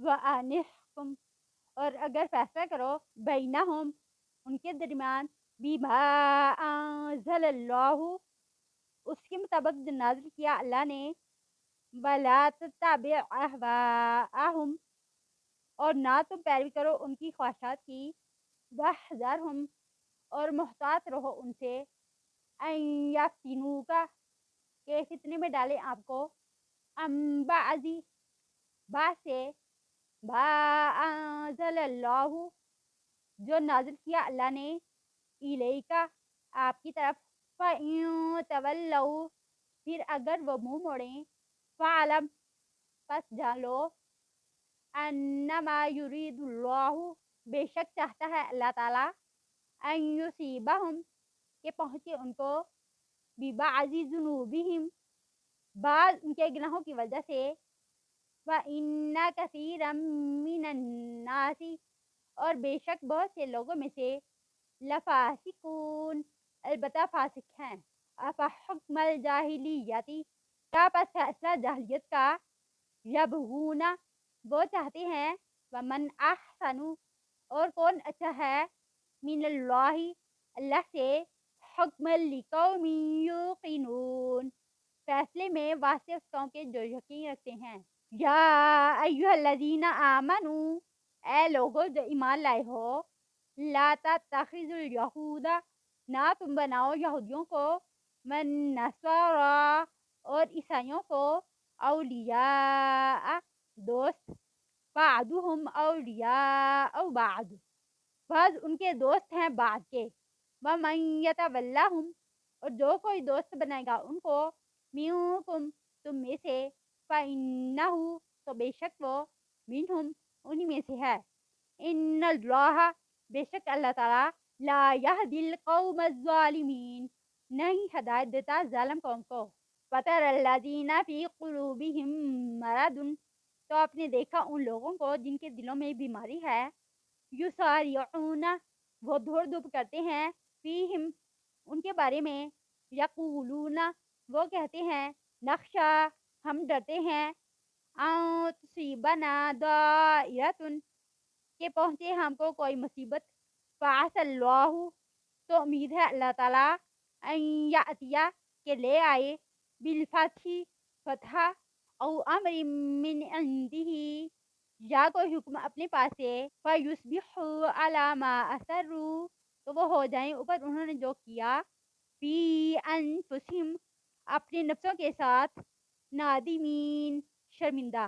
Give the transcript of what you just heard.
وَأَنِحْكُمْ اور اگر فیصلہ کرو بینہم ان کے درمیان بما انزل اللہ اس کے مطابق جو نازل کیا اللہ نے ولا تتبع اہواءہم اور نہ تم پیروی کرو ان کی خواہشات کی واحذرہم اور محتاط رہو ان سے ان یفتنوکا کہ فتنے میں ڈالے آپ کو بعضی بعض سے ما انزل اللہ جو نازل کیا اللہ نے الیکا آپ کی طرف فَإِن تَوَلَّوْا پھر اگر وہ منہ موڑیں فَعْلَمْ پس جان لو انما یرید اللہ بے شک چاہتا ہے اللہ تعالی ان یصیبہم کہ پہنچے ان کو ببعض ذنوبہم بعض ان کے گناہوں کی وجہ سے وَإِنَّ كَثِيرًا مِّنَ النَّاسِ اور بے شک بہت سے لوگوں میں سے لفاسقون البتہ فاسق ہیں افحکم الجاہلیتی کیا پس فیصلہ جاہلیت کا یبغون وہ چاہتے ہیں ومن احسن اور کون اچھا ہے من اللہ اللہ سے حکم لقوم یوقنون فیصلے میں واسطے اس قوم کے جو یقین رکھتے ہیں یا ایھا الذین آمنو اے لوگو جو ایمان لائے ہو لا تتخذوا الیہود نہ تم بناؤ یہودیوں کو من نصارا اور عیسائیوں کو اولیاء دوست بعضهم اولیاء بعض بعض ان کے دوست ہیں بعض کے ومن یتولہم اور جو کوئی دوست بنائے گا ان کو منکم تم میں سے فإنہ تو بے شک وہ منہم انہی میں سے ہے ان اللہ بے شک اللہ تعالی لا یہدی القوم الظالمین نہیں ہدایت دیتا ظالم قوم کو فَتَرَى الَّذِينَ فِي قُلُوبِهِم مَرَضٌ تو آپ نے دیکھا ان لوگوں کو جن کے دلوں میں بیماری ہے یسارعون وہ دوڑ دھوپ کرتے ہیں فیہم ان کے بارے میں یقولون وہ کہتے ہیں نخشا ہم ڈرتے ہیں ان تصیبنا دائرۃ کہ پہنچے ہم کو کوئی مصیبت فعسى اللہ تو امید ہے اللہ تعالی ان یاتیا کہ لے آئے بالفتح فتح او امر من عنده یا کوئی حکم اپنے پاس سے فیصبحوا علی ما اسروا تو وہ ہو جائیں اوپر انہوں نے جو کیا فی انفسہم اپنے نفسوں کے ساتھ نادمین شرمندہ